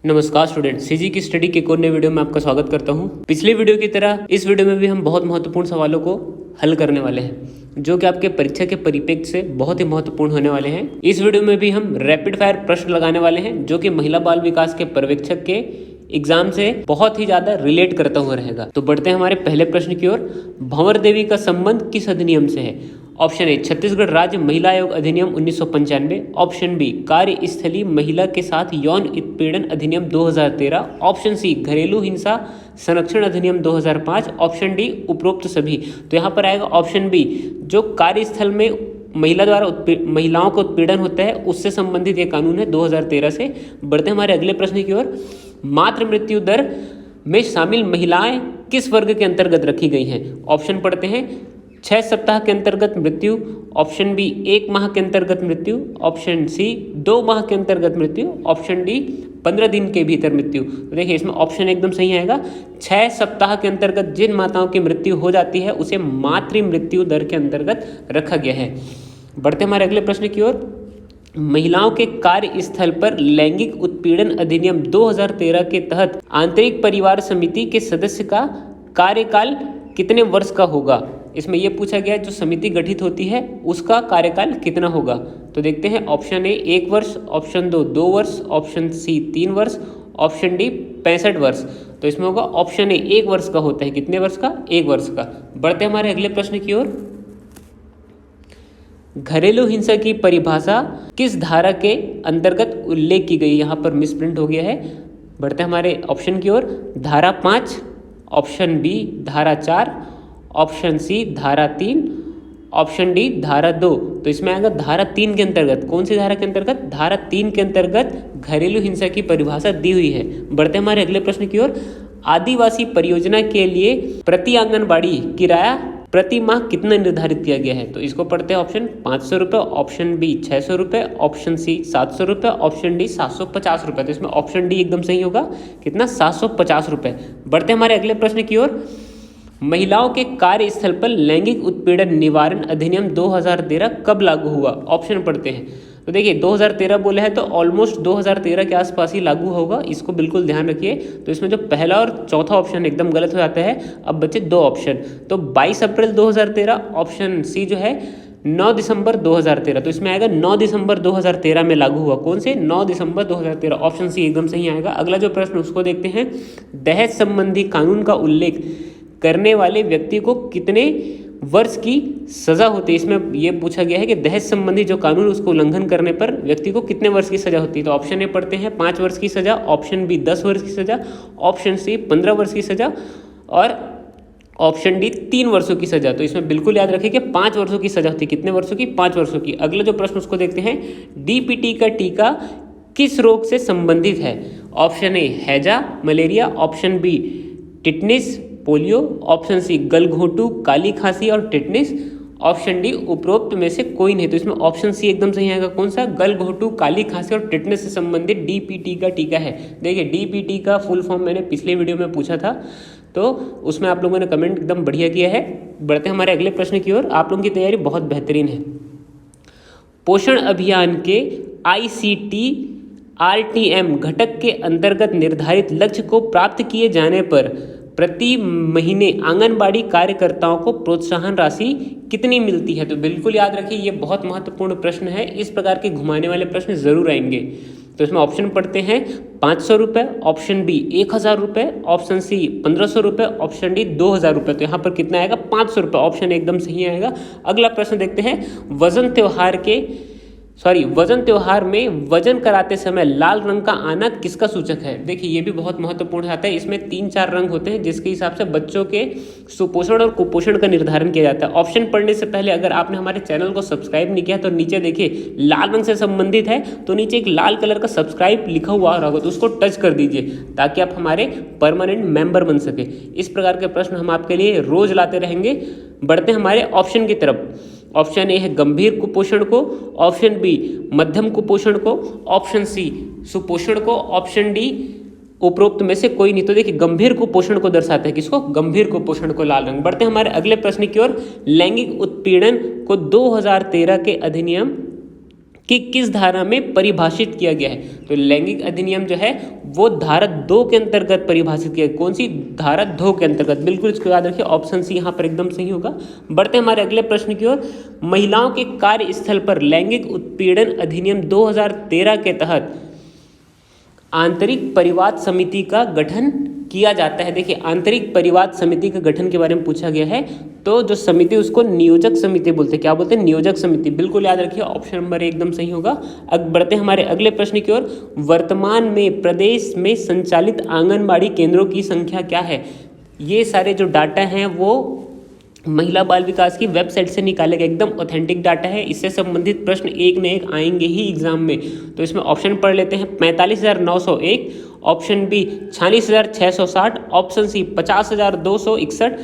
नमस्कार student, CG की study के एक और नए वीडियो में आपका स्वागत करता हूं। पिछले वीडियो की तरह इस वीडियो में भी हम बहुत महत्वपूर्ण सवालों को हल करने वाले हैं जो कि आपके परीक्षा के परिप्रेक्ष्य से बहुत ही महत्वपूर्ण होने वाले हैं। इस वीडियो में भी हम रैपिड फायर प्रश्न लगाने वाले हैं जो कि महिला बाल विकास के पर्यवेक्षक के एग्जाम से बहुत ही ज्यादा रिलेट करता हुआ रहेगा। तो बढ़ते हैं हमारे पहले प्रश्न की ओर। भंवर देवी का संबंध किस अधिनियम से है? ऑप्शन ए छत्तीसगढ़ राज्य महिला आयोग अधिनियम 1995, ऑप्शन बी कार्यस्थलीय महिला के साथ यौन उत्पीड़न अधिनियम 2013, ऑप्शन सी घरेलू हिंसा संरक्षण अधिनियम 2005, ऑप्शन डी उपरोक्त सभी। तो यहाँ पर आएगा ऑप्शन बी, जो कार्यस्थल में महिला द्वारा महिलाओं को उत्पीड़न होता है उससे संबंधित ये कानून है 2013 से। बढ़ते हमारे अगले प्रश्न की ओर। मातृ मृत्यु दर में शामिल महिलाएं किस वर्ग के अंतर्गत रखी गई हैं? ऑप्शन पढ़ते हैं 6 सप्ताह के अंतर्गत मृत्यु, ऑप्शन बी 1 माह के अंतर्गत मृत्यु, ऑप्शन सी 2 माह के अंतर्गत मृत्यु, ऑप्शन डी 15 दिन के भीतर मृत्यु। तो देखिए इसमें ऑप्शन एकदम सही आएगा। 6 सप्ताह के अंतर्गत जिन माताओं की मृत्यु हो जाती है उसे मातृ मृत्यु दर के अंतर्गत रखा गया है। बढ़ते हमारे अगले प्रश्न की ओर। महिलाओं के कार्यस्थल पर लैंगिक उत्पीड़न अधिनियम 2013 के तहत आंतरिक परिवार समिति के सदस्य का कार्यकाल कितने वर्ष का होगा? इसमें यह पूछा गया जो समिति गठित होती है उसका कार्यकाल कितना होगा? तो देखते हैं। ऑप्शन ए 1 वर्ष, ऑप्शन 2 वर्ष, ऑप्शन सी 3 वर्ष, ऑप्शन डी 65 वर्ष। तो इसमें होगा ऑप्शन ए 1 वर्ष का होता है। कितने वर्ष का? 1 वर्ष का। बढ़ते हमारे अगले प्रश्न की ओर। घरेलू हिंसा की परिभाषा किस धारा के अंतर्गत उल्लेख की गई? यहाँ पर मिसप्रिंट हो गया है। बढ़ते हमारे ऑप्शन की ओर। धारा 5, ऑप्शन बी धारा 4, ऑप्शन सी धारा 3, ऑप्शन डी धारा 2। तो इसमें आएगा धारा 3 के अंतर्गत। कौन सी धारा के अंतर्गत? धारा 3 के अंतर्गत घरेलू हिंसा की परिभाषा दी हुई है। बढ़ते हमारे अगले प्रश्न की ओर। आदिवासी परियोजना के लिए प्रति आंगनबाड़ी किराया प्रति माह कितना निर्धारित किया गया है? तो इसको पढ़ते हैं। ऑप्शन 500 रुपये, ऑप्शन बी 600 रुपये, ऑप्शन सी 700 रुपये, ऑप्शन डी 750 रुपये। तो इसमें ऑप्शन डी एकदम सही होगा। कितना? 750 रुपये। बढ़ते हमारे अगले प्रश्न की ओर। महिलाओं के कार्यस्थल पर लैंगिक उत्पीड़न निवारण अधिनियम 2013 कब लागू हुआ? ऑप्शन पढ़ते हैं। तो देखिए 2013 बोले हैं तो ऑलमोस्ट 2013 के आसपास ही लागू होगा, इसको बिल्कुल ध्यान रखिए। तो इसमें जो पहला और चौथा ऑप्शन एकदम गलत हो जाता है। अब बचे 2 ऑप्शन। तो 22 अप्रैल 2013, ऑप्शन सी जो है 9 दिसंबर 2013। तो इसमें आएगा 9 दिसंबर 2013 में लागू हुआ। कौन से? 9 दिसंबर 2013। ऑप्शन सी एकदम सही आएगा। अगला जो प्रश्न उसको देखते हैं। दहेज संबंधी कानून का उल्लेख करने वाले व्यक्ति को कितने वर्ष की सजा होती है? इसमें यह पूछा गया है कि दहेज संबंधी जो कानून उसको उल्लंघन करने पर व्यक्ति को कितने वर्ष की सजा होती है? तो ऑप्शन ए पढ़ते हैं 5 वर्ष की सजा, ऑप्शन बी 10 वर्ष की सजा, ऑप्शन सी 15 वर्ष की सजा और ऑप्शन डी 3 वर्षों की सजा। तो इसमें बिल्कुल याद रखिए कि 5 वर्षों की सजा होती है। कितने वर्षों की? 5 वर्षों की। अगला जो प्रश्न उसको देखते हैं। डीपीटी का टीका किस रोग से संबंधित है? ऑप्शन ए हैजा मलेरिया, option B tetanus polio, option C गलघोंटू काली खांसी और टिटनिस, ऑप्शन डी उपरोक्त में से कोई नहीं। तो इसमें ऑप्शन सी एकदम सही आएगा। कौन सा? गलघोंटू काली खांसी और टिटनिस से संबंधित डीपीटी का टीका है। देखिए डीपीटी का फुल फॉर्म मैंने पिछले वीडियो में पूछा था तो उसमें आप लोगों ने कमेंट एकदम बढ़िया किया है। बढ़ते हमारे अगले प्रश्न की ओर। आप लोगों की तैयारी बहुत बेहतरीन है। पोषण अभियान के ICT RTM घटक के अंतर्गत निर्धारित लक्ष्य को प्राप्त किए जाने पर प्रति महीने आंगनबाड़ी कार्यकर्ताओं को प्रोत्साहन राशि कितनी मिलती है? तो बिल्कुल याद रखिए ये बहुत महत्वपूर्ण प्रश्न है। इस प्रकार के घुमाने वाले प्रश्न जरूर आएंगे। तो इसमें ऑप्शन पढ़ते हैं 500 रुपये, ऑप्शन बी 1000 रुपये, ऑप्शन सी 1500 रुपये, ऑप्शन डी 2000 रुपये। तो यहाँ पर कितना आएगा? 500 रुपये। ऑप्शन एकदम सही आएगा। अगला प्रश्न देखते हैं। वजन त्योहार में वजन कराते समय लाल रंग का आना किसका सूचक है? देखिए ये भी बहुत महत्वपूर्ण आता है। इसमें 3-4 रंग होते हैं जिसके हिसाब से बच्चों के सुपोषण और कुपोषण का निर्धारण किया जाता है। ऑप्शन पढ़ने से पहले अगर आपने हमारे चैनल को सब्सक्राइब नहीं किया तो नीचे देखिए लाल रंग से संबंधित है तो नीचे एक लाल कलर का सब्सक्राइब लिखा हुआ आ रहा होगा तो उसको टच कर दीजिए ताकि आप हमारे परमानेंट मेंबर बन सके। इस प्रकार के प्रश्न हम आपके लिए रोज लाते रहेंगे। बढ़ते हैं हमारे ऑप्शन की तरफ। ऑप्शन ए है गंभीर कुपोषण को, ऑप्शन बी मध्यम कुपोषण को, ऑप्शन सी सुपोषण को, ऑप्शन डी उपरोक्त में से कोई नहीं। तो देखिए गंभीर कुपोषण को दर्शाता है। किसको? गंभीर कुपोषण को लाल रंग। बढ़ते हैं हमारे अगले प्रश्न की ओर। लैंगिक उत्पीड़न को 2013 के अधिनियम कि किस धारा में परिभाषित किया गया है। तो लैंगिक अधिनियम जो है वो धारा 2 के अंतर्गत परिभाषित किया है। कौन सी? धारा 2 के अंतर्गत। बिल्कुल इसको याद रखिए, ऑप्शन सी यहाँ पर एकदम सही होगा। बढ़ते हमारे अगले प्रश्न की ओर। महिलाओं के कार्यस्थल पर लैंगिक उत्पीड़न अधिनियम 2013 के तहत आंतरिक परिवाद समिति का गठन किया जाता है। देखिए, आंतरिक परिवाद समिति के गठन के बारे में पूछा गया है, तो जो समिति उसको नियोजक समिति बोलते हैं। क्या बोलते हैं? नियोजक समिति। बिल्कुल याद रखिए, ऑप्शन नंबर एकदम सही होगा। अब बढ़ते हैं हमारे अगले प्रश्न की ओर। वर्तमान में प्रदेश में संचालित आंगनबाड़ी केंद्रों की संख्या क्या है? ये सारे जो डाटा हैं वो महिला बाल विकास की वेबसाइट से निकाले गए, एकदम ऑथेंटिक डाटा है। इससे संबंधित प्रश्न एक न एक आएंगे ही एग्जाम में। तो इसमें ऑप्शन पढ़ लेते हैं। 45,901, option B 46,660, option C 50,261,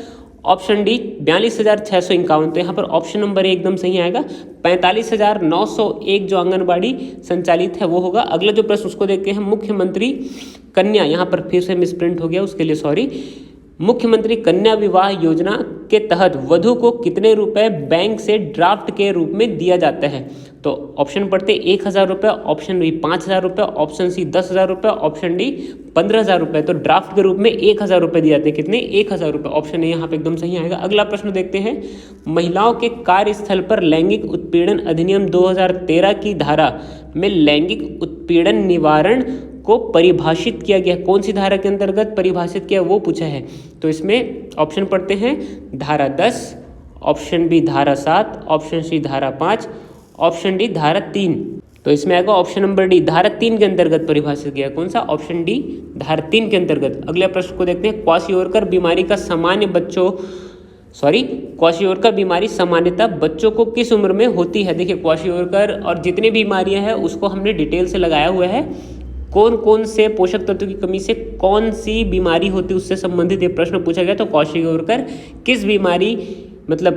option D 42,651। तो यहाँ पर ऑप्शन नंबर एकदम सही आएगा। 45,901 जो आंगनबाड़ी संचालित है वो होगा। अगला जो प्रश्न उसको देखते हैं। मुख्यमंत्री कन्या, यहाँ पर फिर से मिसप्रिंट हो गया, उसके लिए सॉरी। मुख्यमंत्री कन्या विवाह योजना के तहत वधू को कितने रुपए बैंक से ड्राफ्ट के रूप में दिया जाता है? तो ऑप्शन पढ़ते 1,000 रुपये, ऑप्शन बी 5,000 रुपये, ऑप्शन सी 10,000 रुपये, ऑप्शन डी 15,000 रुपये। तो ड्राफ्ट के रूप में 1,000 रुपये दिए जाते हैं। कितने? 1,000 रुपये। ऑप्शन ए यहाँ पे एकदम सही आएगा। अगला प्रश्न देखते हैं। महिलाओं के कार्यस्थल पर लैंगिक उत्पीड़न अधिनियम 2013 की धारा में लैंगिक उत्पीड़न निवारण को परिभाषित किया गया। कौन सी धारा के अंतर्गत परिभाषित किया वो पूछा है। तो इसमें ऑप्शन पढ़ते हैं। धारा 10, ऑप्शन बी धारा 7, ऑप्शन सी धारा 5, ऑप्शन डी धारा 3। तो इसमें आएगा ऑप्शन नंबर डी, धारा 3 के अंतर्गत परिभाषित किया। कौन सा? ऑप्शन डी धारा 3 के अंतर्गत। अगले प्रश्न को देखते हैं। क्वाशियोरकर बीमारी का क्वाशियोरकर बीमारी सामान्यतः बच्चों को किस उम्र में होती है? देखिए, क्वाशियोरकर और जितनी बीमारियां हैं उसको हमने डिटेल से लगाया हुआ है। कौन कौन से पोषक तत्व की कमी से कौन सी बीमारी होती है उससे संबंधित ये प्रश्न पूछा गया। तो क्वाशियोरकर किस बीमारी, मतलब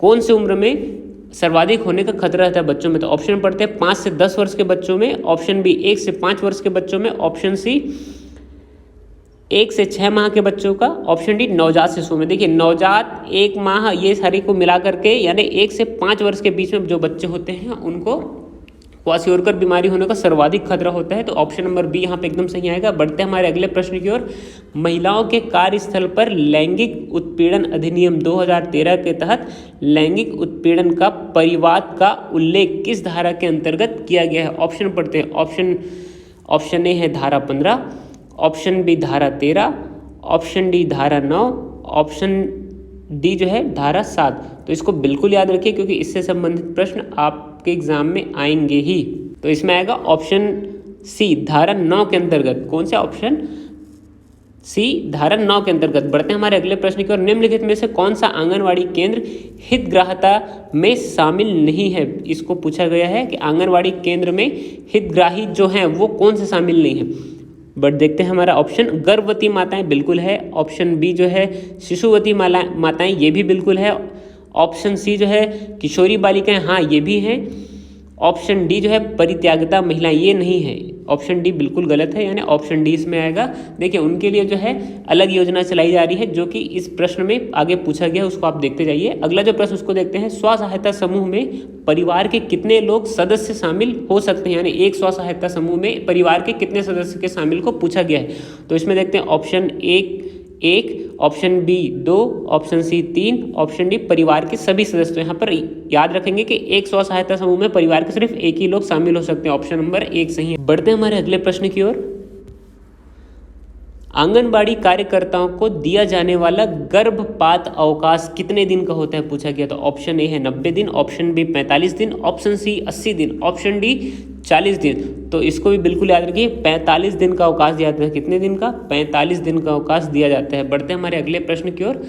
कौन सी उम्र में सर्वाधिक होने का खतरा रहता है बच्चों में? तो ऑप्शन पढ़ते हैं। 5 से 10 वर्ष के बच्चों में, ऑप्शन बी 1 से 5 वर्ष के बच्चों में, ऑप्शन सी 1 से 6 माह के बच्चों का, ऑप्शन डी नवजात शिशु में। देखिए, नवजात, 1 माह, ये सारी को मिला करके यानी 1 से 5 वर्ष के बीच में जो बच्चे होते हैं उनको क्वाशियोरकर बीमारी होने का सर्वाधिक खतरा होता है। तो ऑप्शन नंबर बी यहाँ पे एकदम सही आएगा। बढ़ते हैं हमारे अगले प्रश्न की ओर। महिलाओं के कार्यस्थल पर लैंगिक उत्पीड़न अधिनियम 2013 के तहत लैंगिक उत्पीड़न का परिवाद का उल्लेख किस धारा के अंतर्गत किया गया है? ऑप्शन पढ़ते हैं। ऑप्शन ए है धारा 15, ऑप्शन बी धारा 13, ऑप्शन डी धारा 9, ऑप्शन डी जो है धारा 7। तो इसको बिल्कुल याद रखिए क्योंकि इससे संबंधित प्रश्न आपके एग्जाम में आएंगे ही। तो इसमें आएगा ऑप्शन सी धारा 9 के अंतर्गत। कौन सा? ऑप्शन सी धारा 9 के अंतर्गत। बढ़ते हैं हमारे अगले प्रश्न की ओर। निम्नलिखित में से कौन सा आंगनवाड़ी केंद्र हितग्राहिता में शामिल नहीं है? इसको पूछा गया है कि आंगनवाड़ी केंद्र में हितग्राही जो हैं वो कौन से शामिल नहीं है। बट देखते हैं हमारा ऑप्शन। गर्भवती माताएं बिल्कुल है, ऑप्शन बी जो है शिशुवती माताएं ये भी बिल्कुल है, ऑप्शन सी जो है किशोरी बालिकाएं, हाँ ये भी हैं, ऑप्शन डी जो है परित्यागता महिलाएं ये नहीं है। ऑप्शन डी बिल्कुल गलत है, यानी ऑप्शन डी इसमें आएगा। देखिए, उनके लिए जो है अलग योजना चलाई जा रही है जो कि इस प्रश्न में आगे पूछा गया, उसको आप देखते जाइए। अगला जो प्रश्न उसको देखते हैं। स्व सहायता समूह में परिवार के कितने लोग सदस्य शामिल हो सकते हैं? यानी एक स्व सहायता समूह में परिवार के कितने सदस्य के शामिल को पूछा गया है। तो इसमें देखते हैं ऑप्शन एक, option B 2, option C 3, option D परिवार के सभी सदस्य। यहाँ पर याद रखेंगे कि एक स्व सहायता समूह में परिवार के सिर्फ एक ही लोग शामिल हो सकते हैं। ऑप्शन नंबर 1 सही है। बढ़ते हैं हमारे अगले प्रश्न की ओर। आंगनबाड़ी कार्यकर्ताओं को दिया जाने वाला गर्भपात अवकाश कितने दिन का होता है पूछा गया। तो ऑप्शन ए है 90 दिन, ऑप्शन बी 45 दिन, ऑप्शन सी 80 दिन, ऑप्शन डी 40 दिन। तो इसको भी बिल्कुल याद रखिए, 45 दिन का अवकाश दिया जाता है। कितने दिन का? 45 दिन का अवकाश दिया जाता है। बढ़ते हैं हमारे अगले प्रश्न की ओर।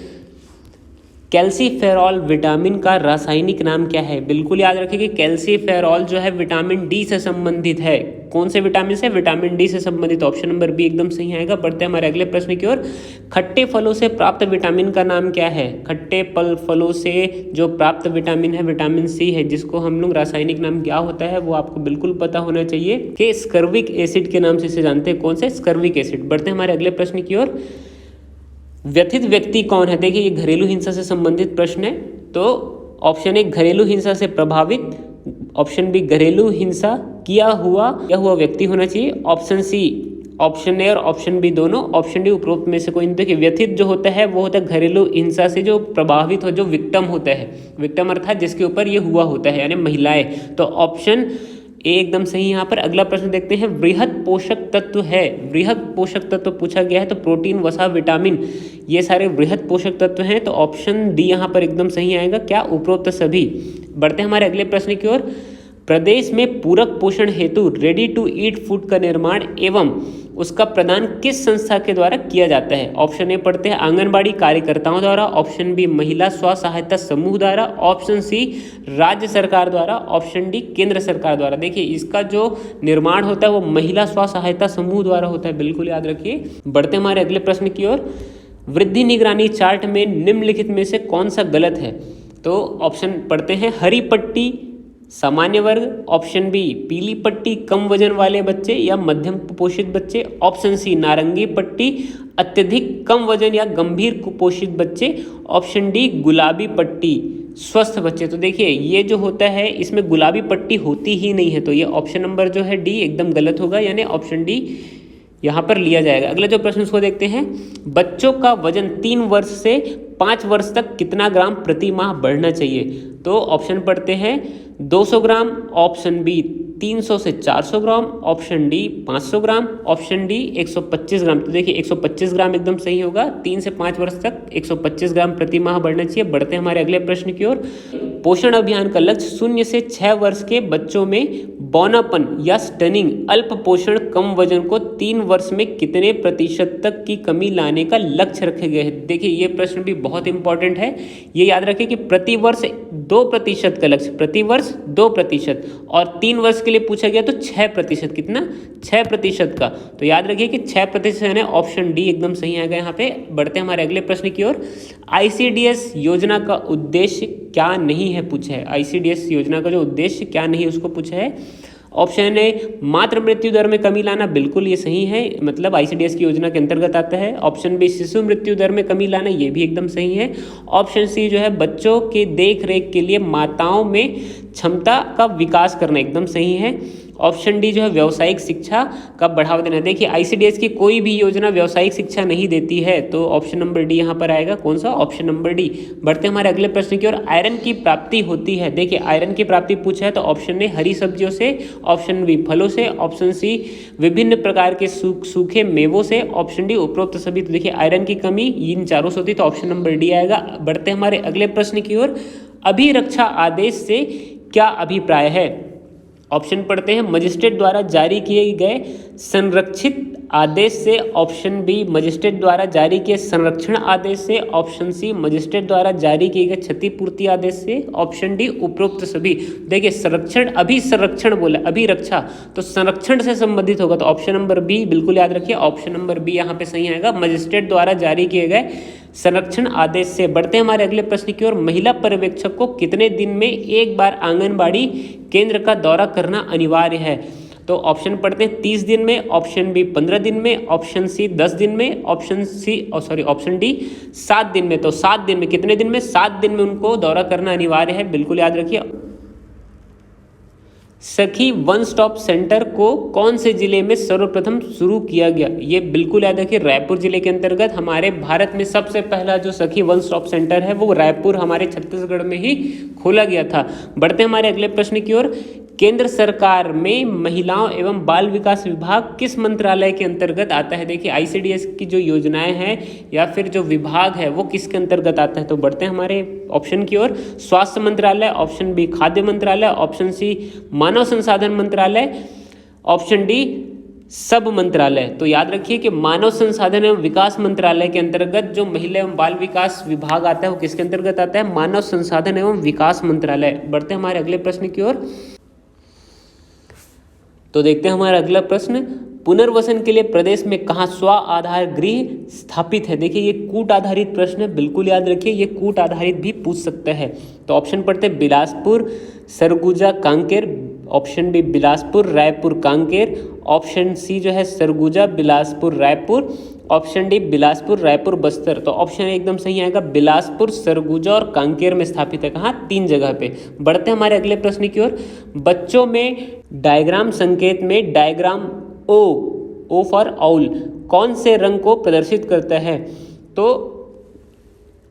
कैल्सीफेरॉल विटामिन का रासायनिक नाम क्या है? बिल्कुल याद रखिए कि कैल्सीफेरॉल जो है विटामिन डी से संबंधित है। कौन से विटामिन से? विटामिन डी से संबंधित। ऑप्शन नंबर बी एकदम सही आएगा। बढ़ते हैं हमारे अगले प्रश्न की ओर। खट्टे फलों से प्राप्त विटामिन का नाम क्या है? खट्टे फलों से जो प्राप्त विटामिन है विटामिन सी है, जिसको हम लोग रासायनिक नाम क्या होता है वो आपको बिल्कुल पता होना चाहिए कि स्कर्विक एसिड के नाम से इसे जानते हैं। कौन से? स्कर्विक एसिड। बढ़ते हैं हमारे अगले प्रश्न की ओर। व्यथित व्यक्ति कौन है? देखिए, ये घरेलू हिंसा से संबंधित प्रश्न है। तो ऑप्शन 1 घरेलू हिंसा से प्रभावित, ऑप्शन बी घरेलू हिंसा किया हुआ व्यक्ति होना चाहिए। ऑप्शन सी, ऑप्शन ए और ऑप्शन बी दोनों। ऑप्शन डी उपरोक्त में से कोई नहीं। देखिए व्यथित जो होता है वो होता है घरेलू हिंसा से जो प्रभावित हो, जो विक्टिम होता है, विक्टिम अर्थात जिसके ऊपर ये हुआ होता है, यानी महिलाएं। तो ऑप्शन ए एकदम सही यहाँ पर। अगला प्रश्न देखते हैं, वृहद पोषक तत्व है, वृहद पोषक तत्व पूछा गया है तो प्रोटीन, वसा, विटामिन, ये सारे वृहद पोषक तत्व हैं। तो ऑप्शन डी यहाँ पर एकदम सही आएगा। क्या? उपरोक्त सभी। बढ़ते हैं हमारे अगले प्रश्न की ओर। प्रदेश में पूरक पोषण हेतु रेडी टू ईट फूड का निर्माण एवं उसका प्रदान किस संस्था के द्वारा किया जाता है? ऑप्शन ए पढ़ते हैं आंगनबाड़ी कार्यकर्ताओं द्वारा, ऑप्शन बी महिला स्व सहायता समूह द्वारा, ऑप्शन सी राज्य सरकार द्वारा, ऑप्शन डी केंद्र सरकार द्वारा। देखिए इसका जो निर्माण होता है वो महिला स्व सहायता समूह द्वारा होता है, बिल्कुल याद रखिए। बढ़ते हमारे अगले प्रश्न की ओर। वृद्धि निगरानी चार्ट में निम्नलिखित में से कौन सा गलत है? तो ऑप्शन पढ़ते हैं, हरी पट्टी सामान्य वर्ग, ऑप्शन बी पीली पट्टी कम वजन वाले बच्चे या मध्यम कुपोषित बच्चे, ऑप्शन सी नारंगी पट्टी अत्यधिक कम वजन या गंभीर कुपोषित बच्चे, ऑप्शन डी गुलाबी पट्टी स्वस्थ बच्चे। तो देखिए ये जो होता है इसमें गुलाबी पट्टी होती ही नहीं है, तो ये ऑप्शन नंबर जो है डी एकदम गलत होगा, यानी ऑप्शन डी यहाँ पर लिया जाएगा। अगला जो प्रश्न उसको देखते हैं, बच्चों का वजन 3 वर्ष से 5 वर्ष तक कितना ग्राम प्रति माह बढ़ना चाहिए? तो ऑप्शन पढ़ते हैं 200 ग्राम, ऑप्शन बी 300 से 400 ग्राम, ऑप्शन डी 500 ग्राम, ऑप्शन डी 125 ग्राम। तो देखिए 125 ग्राम एकदम सही होगा। 3 से 5 वर्ष तक 125 ग्राम प्रति माह बढ़ना चाहिए। बढ़ते हैं हमारे अगले प्रश्न की ओर। पोषण अभियान का लक्ष्य 0 से 6 वर्ष के बच्चों में बौनापन या स्टनिंग, अल्प पोषण, कम वजन को 3 वर्ष में कितने प्रतिशत तक की कमी लाने का लक्ष्य रखे गए हैं? देखिए ये प्रश्न भी बहुत इंपॉर्टेंट है। ये याद रखें कि प्रति वर्ष 2% का लक्ष्य, प्रति वर्ष 2%, और 3 वर्ष के लिए पूछा गया तो 6%। कितना? 6% का। तो याद रखिए कि 6% यानी ऑप्शन डी एकदम सही आएगा यहाँ पे। बढ़ते हैं हमारे अगले प्रश्न की ओर। ICDS योजना का उद्देश्य क्या नहीं है पूछा है? ICDS योजना का जो उद्देश्य क्या नहीं उसको पूछा है। ऑप्शन ए मातृ मृत्यु दर में कमी लाना, बिल्कुल ये सही है, मतलब ICDS की योजना के अंतर्गत आता है। ऑप्शन बी शिशु मृत्यु दर में कमी लाना, ये भी एकदम सही है। ऑप्शन सी जो है बच्चों के देख रेख के लिए माताओं में क्षमता का विकास करना, एकदम सही है। ऑप्शन डी जो है व्यावसायिक शिक्षा का बढ़ावा देना। देखिए ICDS की कोई भी योजना व्यावसायिक शिक्षा नहीं देती है, तो ऑप्शन नंबर डी यहाँ पर आएगा। कौन सा? Option number D. बढ़ते हमारे अगले प्रश्न की ओर। आयरन की प्राप्ति होती है, देखिए आयरन की प्राप्ति पूछा है तो ऑप्शन ए हरी सब्जियों से, ऑप्शन बी फलों से, ऑप्शन सी विभिन्न प्रकार के सूखे मेवों से, ऑप्शन डी उपरोक्त सभी। तो देखिए आयरन की कमी इन चारों से होती है, तो ऑप्शन नंबर डी आएगा। बढ़ते हमारे अगले प्रश्न की ओर। अभिरक्षा आदेश से क्या अभिप्राय है? ऑप्शन पढ़ते हैं मजिस्ट्रेट द्वारा जारी किए गए संरक्षित आदेश से, ऑप्शन बी मजिस्ट्रेट द्वारा जारी किए संरक्षण आदेश से, ऑप्शन सी मजिस्ट्रेट द्वारा जारी किए गए क्षतिपूर्ति आदेश से, ऑप्शन डी उपरोक्त सभी। देखिए संरक्षण, अभी संरक्षण बोला, अभी रक्षा, तो संरक्षण से संबंधित होगा, तो ऑप्शन नंबर बी बिल्कुल याद रखिए, ऑप्शन नंबर बी यहाँ पे सही आएगा, मजिस्ट्रेट द्वारा जारी किए गए संरक्षण आदेश से। बढ़ते हैं हमारे अगले प्रश्न की ओर। महिला पर्यवेक्षक को कितने दिन में एक बार आंगनबाड़ी केंद्र का दौरा करना अनिवार्य है? तो ऑप्शन पढ़ते हैं 30 दिन में, ऑप्शन बी 15 दिन में, ऑप्शन सी 10 दिन में, ऑप्शन डी 7 दिन में। तो 7 दिन में, कितने दिन में? 7 दिन में उनको दौरा करना अनिवार्य है, बिल्कुल याद रखिए। सखी वन स्टॉप सेंटर को कौन से जिले में सर्वप्रथम शुरू किया गया? ये बिल्कुल याद रखिए, रायपुर जिले के अंतर्गत हमारे भारत में सबसे पहला जो सखी वन स्टॉप सेंटर है वो रायपुर हमारे छत्तीसगढ़ में ही खोला गया था। बढ़ते हमारे अगले प्रश्न की ओर। केंद्र सरकार में महिलाओं एवं बाल विकास विभाग किस मंत्रालय के अंतर्गत आता है? देखिए ICDS की जो योजनाएं हैं या फिर जो विभाग है वो किसके अंतर्गत आता है? तो बढ़ते हैं हमारे ऑप्शन की ओर। स्वास्थ्य मंत्रालय, ऑप्शन बी खाद्य मंत्रालय, ऑप्शन सी मानव संसाधन मंत्रालय, ऑप्शन डी सब मंत्रालय। तो याद रखिए कि मानव संसाधन एवं विकास मंत्रालय के अंतर्गत जो महिला एवं बाल विकास विभाग आता है वो किसके अंतर्गत आता है? मानव संसाधन एवं विकास मंत्रालय। बढ़ते हैं हमारे अगले प्रश्न की ओर। तो देखते हैं हमारा अगला प्रश्न। पुनर्वसन के लिए प्रदेश में कहाँ स्व आधार गृह स्थापित है? देखिए ये कूट आधारित प्रश्न है, बिल्कुल याद रखिए, ये कूट आधारित भी पूछ सकता है। तो ऑप्शन पढ़ते हैं Bilaspur, Surguja, Kanker, option B Bilaspur, Raipur, Kanker, option C जो है सरगुजा, बिलासपुर, रायपुर, ऑप्शन डी बिलासपुर, रायपुर, बस्तर। तो ऑप्शन एकदम सही आएगा, बिलासपुर, सरगुजा और कांकेर में स्थापित है। कहाँ? 3 जगह पे। बढ़ते हैं हमारे अगले प्रश्न की ओर। बच्चों में डायग्राम संकेत में डायग्राम ओ फॉर आउल कौन से रंग को प्रदर्शित करता है? तो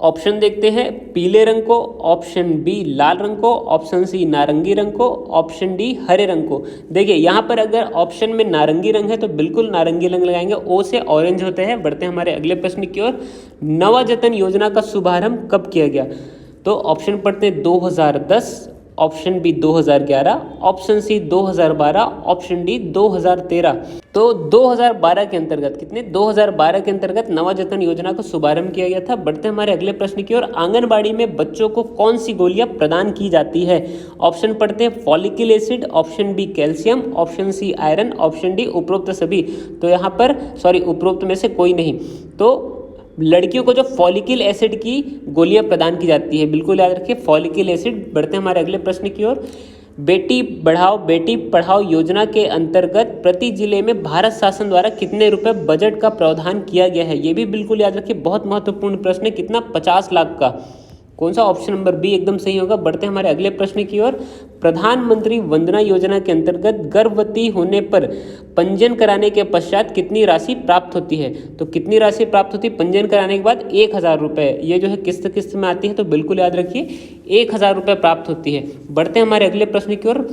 ऑप्शन देखते हैं, पीले रंग को, ऑप्शन बी लाल रंग को, ऑप्शन सी नारंगी रंग को, ऑप्शन डी हरे रंग को। देखिए यहाँ पर अगर ऑप्शन में नारंगी रंग है तो बिल्कुल नारंगी रंग लगाएंगे, ओ से ऑरेंज होते हैं। बढ़ते हैं हमारे अगले प्रश्न की ओर। नवजतन योजना का शुभारंभ कब किया गया? तो ऑप्शन पढ़ते हैं 2010, option B 2011, option C 2012, option D 2013। तो 2012 के अंतर्गत कितने? 2012 के अंतर्गत नवजतन योजना का शुभारंभ किया गया था। बढ़ते हमारे अगले प्रश्न की ओर। आंगनबाड़ी में बच्चों को कौन सी गोलियां प्रदान की जाती है? ऑप्शन पढ़ते हैं folic acid, option B calcium, option C iron, option D उपरोक्त सभी। तो यहाँ पर उपरोक्त में से कोई नहीं। तो लड़कियों को जो फॉलिकल एसिड की गोलियां प्रदान की जाती है, बिल्कुल याद रखिए फॉलिकल एसिड। बढ़ते हैं हमारे अगले प्रश्न की ओर। बेटी बढ़ाओ बेटी पढ़ाओ योजना के अंतर्गत प्रति जिले में भारत शासन द्वारा कितने रुपए बजट का प्रावधान किया गया है? ये भी बिल्कुल याद रखिए, बहुत महत्वपूर्ण प्रश्न है। कितना? 50 लाख का। कौन सा? ऑप्शन नंबर बी एकदम सही होगा। बढ़ते हैं हमारे अगले प्रश्न की ओर। प्रधानमंत्री वंदना योजना के अंतर्गत गर्भवती होने पर पंजीयन कराने के पश्चात कितनी राशि प्राप्त होती है? तो कितनी राशि प्राप्त होती है पंजीयन कराने के बाद? 1000 रुपये। ये जो है किस्त किस्त में आती है, तो बिल्कुल याद रखिए 1000 रुपये प्राप्त होती है। बढ़ते हैं हमारे अगले प्रश्न की ओर।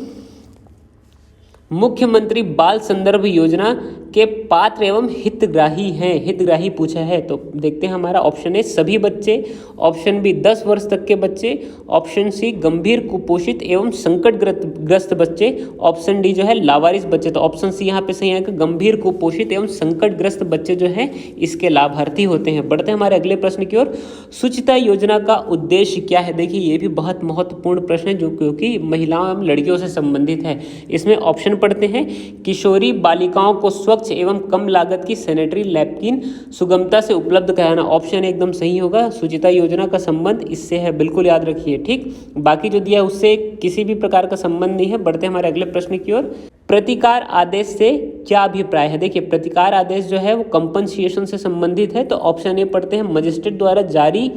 मुख्यमंत्री बाल संदर्भ योजना के पात्र एवं हितग्राही हैं। हितग्राही पूछा है, तो देखते हैं हमारा ऑप्शन ए सभी बच्चे, ऑप्शन बी 10 वर्ष तक के बच्चे, ऑप्शन सी गंभीर कुपोषित एवं संकटग्रस्त बच्चे, ऑप्शन डी जो है लावारिस बच्चे। तो ऑप्शन सी यहाँ पे सही है कि गंभीर कुपोषित एवं संकटग्रस्त बच्चे जो है इसके लाभार्थी होते हैं। बढ़ते हैं हमारे अगले प्रश्न की ओर। शुचिता योजना का उद्देश्य क्या है? देखिए ये भी बहुत महत्वपूर्ण प्रश्न है, जो क्योंकि महिलाओं एवं लड़कियों से संबंधित है। इसमें ऑप्शन पढ़ते हैं, किशोरी बालिकाओं को स्वच्छ एवं कम लागत की सैनिटरी नैपकिन सुगमता से उपलब्ध कराना। ऑप्शन एकदम सही होगा। शुचिता योजना का संबंध इससे है, बिल्कुल याद रखिए। ठीक, बाकी जो दिया उससे किसी भी प्रकार का संबंध नहीं है। बढ़ते हैं हमारे अगले प्रश्न की ओर। प्रतिकार आदेश से क्या अभिप्राय है? देखिए प्रतिकार आदेश जो है वो कंपनसेशन से संबंधित है। तो ऑप्शन ए पढ़ते हैं, मजिस्ट्रेट द्वारा जारी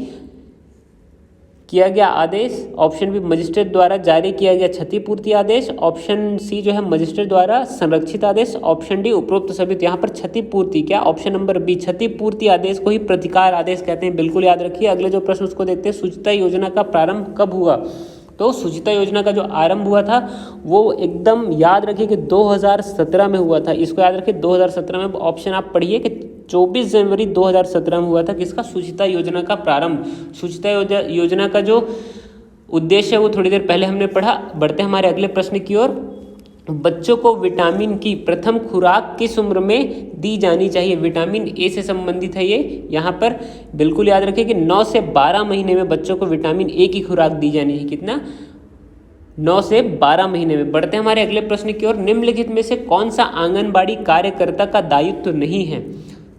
किया गया आदेश, ऑप्शन बी मजिस्ट्रेट द्वारा जारी किया गया क्षतिपूर्ति आदेश, ऑप्शन सी जो है मजिस्ट्रेट द्वारा संरक्षित आदेश, ऑप्शन डी उपरोक्त सभी। यहाँ पर क्षतिपूर्ति क्या? ऑप्शन नंबर बी क्षतिपूर्ति आदेश को ही प्रतिकार आदेश कहते हैं, बिल्कुल याद रखिए। अगले जो प्रश्न उसको देखते हैं, शुचिता योजना का प्रारंभ कब हुआ? तो शुचिता योजना का जो आरंभ हुआ था वो एकदम याद रखिए कि 2017 में हुआ था। इसको याद रखिए 2017 में। ऑप्शन आप पढ़िए कि 24 जनवरी 2017 में हुआ था। किसका? शुचिता योजना का प्रारंभ। शुचिता योजना का जो उद्देश्य है वो थोड़ी देर पहले हमने पढ़ा। बढ़ते हैं हमारे अगले प्रश्न की ओर। बच्चों को विटामिन की प्रथम खुराक किस उम्र में दी जानी चाहिए? विटामिन ए से संबंधित है ये। यहाँ पर बिल्कुल याद रखिए कि 9 से 12 महीने में बच्चों को विटामिन ए की खुराक दी जानी है। कितना? 9 से 12 महीने में। बढ़ते हैं हमारे अगले प्रश्न की ओर। निम्नलिखित में से कौन सा आंगनबाड़ी कार्यकर्ता का दायित्व नहीं है?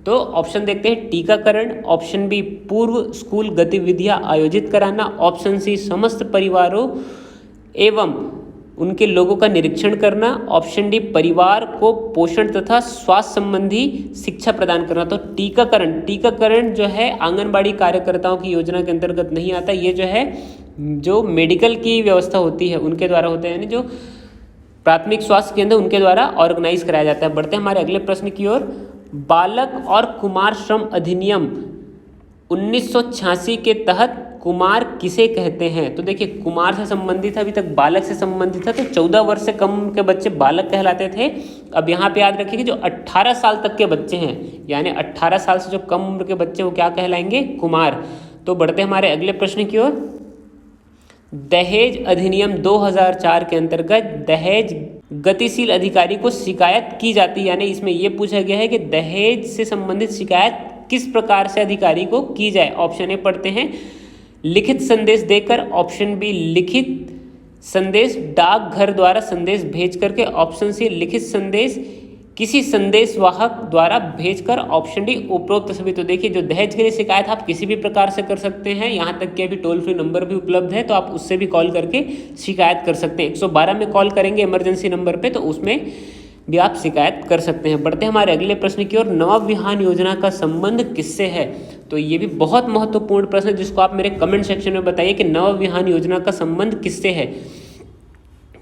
तो ऑप्शन देखते हैं, टीकाकरण, ऑप्शन बी पूर्व स्कूल गतिविधियां आयोजित कराना, ऑप्शन सी समस्त परिवारों एवं उनके लोगों का निरीक्षण करना, ऑप्शन डी परिवार को पोषण तथा स्वास्थ्य संबंधी शिक्षा प्रदान करना। तो टीकाकरण जो है आंगनबाड़ी कार्यकर्ताओं की योजना के अंतर्गत नहीं आता। ये जो है जो मेडिकल की व्यवस्था होती है उनके द्वारा होते हैं, यानी जो प्राथमिक स्वास्थ्य केंद्र उनके द्वारा ऑर्गेनाइज कराया जाता है। बढ़ते हैं हमारे अगले प्रश्न की ओर। बालक और कुमार श्रम अधिनियम 1986 के तहत कुमार किसे कहते हैं? तो देखिए कुमार से संबंधित, अभी तक बालक से संबंधित है। तो 14 वर्ष से कम के बच्चे बालक कहलाते थे। अब यहाँ पे याद रखिए कि जो 18 साल तक के बच्चे हैं, यानी 18 साल से जो कम उम्र के बच्चे वो क्या कहलाएंगे? कुमार। तो बढ़ते हमारे अगले प्रश्न की ओर। दहेज अधिनियम 2004 के अंतर्गत दहेज गतिशील अधिकारी को शिकायत की जाती है, यानी इसमें यह पूछा गया है कि दहेज से संबंधित शिकायत किस प्रकार से अधिकारी को की जाए। ऑप्शन ए पढ़ते हैं, लिखित संदेश देकर, ऑप्शन बी लिखित संदेश डाकघर द्वारा संदेश भेज करके, ऑप्शन सी लिखित संदेश किसी संदेश वाहक द्वारा भेजकर, ऑप्शन डी उपरोक्त सभी। तो देखिए जो दहेज के लिए शिकायत आप किसी भी प्रकार से कर सकते हैं, यहाँ तक कि अभी टोल फ्री नंबर भी उपलब्ध है, तो आप उससे भी कॉल करके शिकायत कर सकते हैं। 112 में कॉल करेंगे इमरजेंसी नंबर पे, तो उसमें भी आप शिकायत कर सकते हैं। बढ़ते हैं हमारे अगले प्रश्न की ओर। नवविहान योजना का संबंध किससे है? तो ये भी बहुत महत्वपूर्ण प्रश्न है जिसको आप मेरे कमेंट सेक्शन में बताइए कि नवविहान योजना का संबंध किससे है,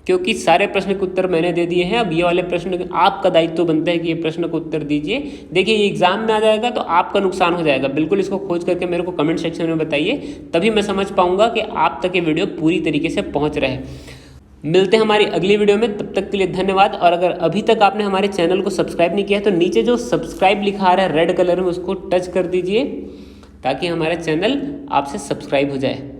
क्योंकि सारे प्रश्न के उत्तर मैंने दे दिए हैं। अब ये वाले प्रश्न आपका दायित्व बनता है कि ये प्रश्न का उत्तर दीजिए। देखिए ये एग्जाम में आ जाएगा तो आपका नुकसान हो जाएगा। बिल्कुल इसको खोज करके मेरे को कमेंट सेक्शन में बताइए, तभी मैं समझ पाऊंगा कि आप तक ये वीडियो पूरी तरीके से पहुंच रहा है। मिलते हैं हमारी अगली वीडियो में, तब तक के लिए धन्यवाद। और अगर अभी तक आपने हमारे चैनल को सब्सक्राइब नहीं किया है तो नीचे जो सब्सक्राइब लिखा आ रहा है रेड कलर में, उसको टच कर दीजिए ताकि हमारा चैनल आपसे सब्सक्राइब हो जाए।